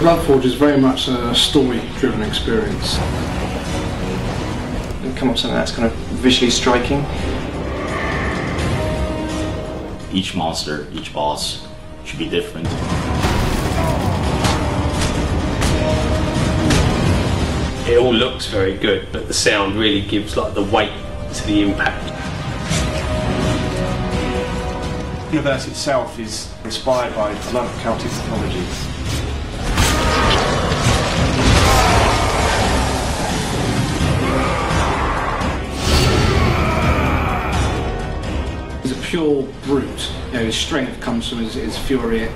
BloodForge is very much a story-driven experience. You come up with something that's kind of visually striking. Each monster, each boss should be different. It all looks very good, but the sound really gives like the weight to the impact. The universe itself is inspired by a lot of Celtic mythology. He's a pure brute. You know, his strength comes from his fury.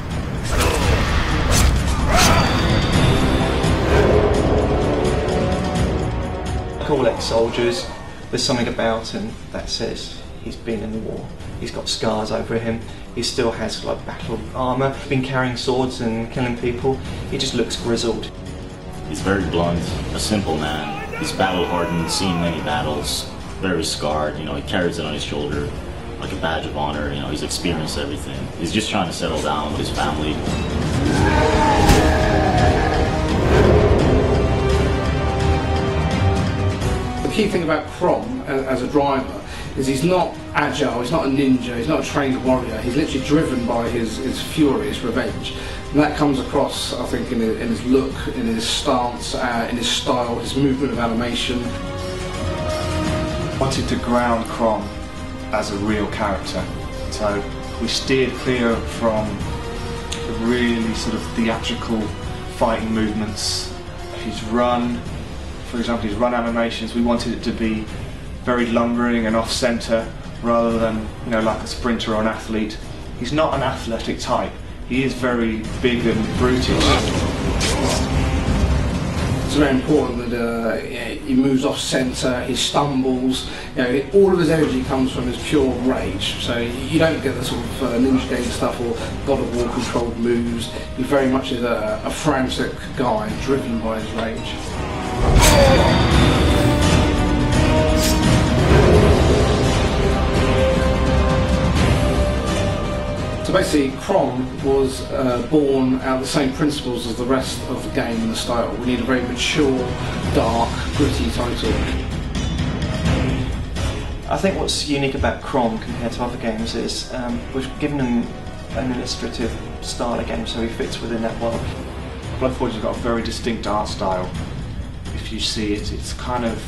Like all ex-soldiers, there's something about him that says he's been in the war. He's got scars over him. He still has like battle armour. He's been carrying swords and killing people. He just looks grizzled. He's very blunt, a simple man. He's battle-hardened, seen many battles, very scarred. You know, he carries it on his shoulder like a badge of honor. You know, he's experienced everything. He's just trying to settle down with his family. The key thing about Crom as a driver is he's not agile, he's not a ninja, he's not a trained warrior. He's literally driven by his fury, his revenge. And that comes across, I think, in his look, in his stance, in his style, his movement of animation. I wanted to ground Crom as a real character, so we steered clear from the really sort of theatrical fighting movements. His run, for example, his run animations, we wanted it to be very lumbering and off-centre rather than, you know, like a sprinter or an athlete. He's not an athletic type. He is very big and brutish. It's very important that he moves off centre, he stumbles. You know, all of his energy comes from his pure rage. So you don't get the sort of Ninja Gaiden stuff or God of War controlled moves. He very much is a frantic guy driven by his rage. So basically, Crom was born out of the same principles as the rest of the game and the style. We need a very mature, dark, gritty title. I think what's unique about Crom compared to other games is we've given him an illustrative style again, so he fits within that world. BloodForge has got a very distinct art style. If you see it, it's kind of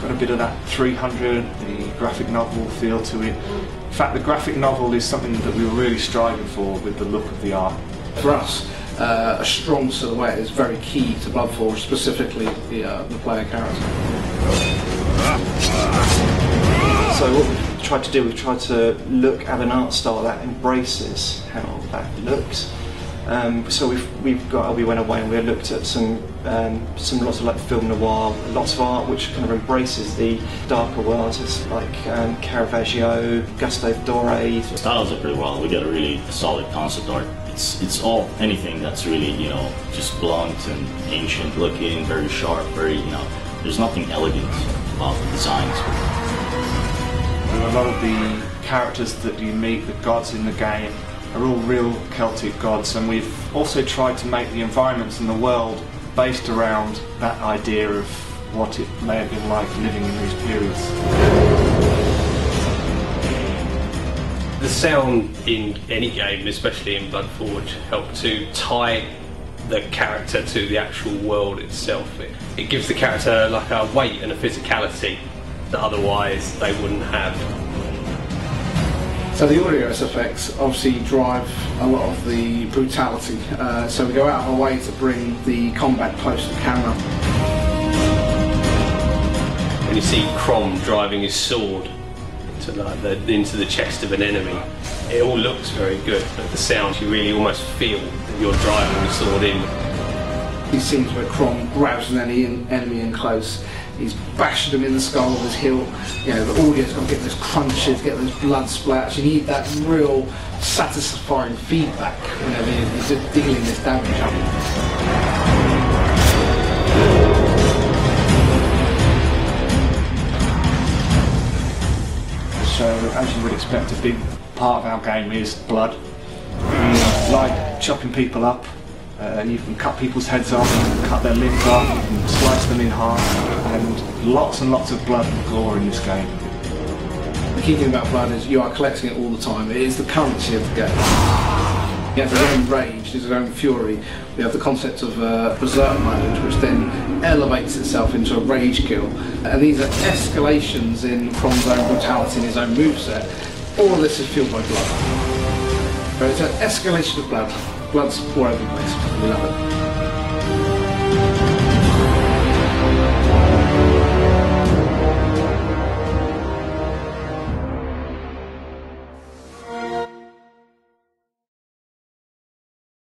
got a bit of that 300, the graphic novel feel to it. In fact, the graphic novel is something that we were really striving for with the look of the art. For us, a strong silhouette is very key to BloodForge, specifically the player character. So what we've tried to do, we've tried to look at an art style that embraces how that looks. So we went away and we looked at some lots of like film noir, lots of art which kind of embraces the darker worlds. It's like Caravaggio, Gustave Doré. The styles are pretty well. We got a really solid concept art. It's all anything that's really, you know, just blunt and ancient looking, very sharp, very, you know, there's nothing elegant about the designs. A lot of the characters that you meet, the gods in the game, are all real Celtic gods, and we've also tried to make the environments in the world based around that idea of what it may have been like living in these periods. The sound in any game, especially in BloodForge, help to tie the character to the actual world itself. It gives the character like a weight and a physicality that otherwise they wouldn't have. So the audio effects obviously drive a lot of the brutality, so we go out of our way to bring the combat close to the camera. When you see Crom driving his sword into the chest of an enemy, it all looks very good, but the sound, you really almost feel that you're driving the sword in. These scenes where Crom grabs an enemy in close, he's bashed him in the skull with his heel. You know, the audio's got to get those crunches, get those blood splats. You need that real satisfying feedback whenever you're dealing this damage up. So, as you would expect, a big part of our game is blood. We like chopping people up, You can cut people's heads off, you can cut their limbs off, you can slice them in half, and lots of blood and gore in this game. The key thing about blood is you are collecting it all the time. It is the currency of the game. You have your own rage, there's your own fury. We have the concept of berserk mode, which then elevates itself into a rage kill. And these are escalations in Crom's own brutality and his own moveset. All of this is fueled by blood. So it's an escalation of blood. Blood's all over the place. We love it.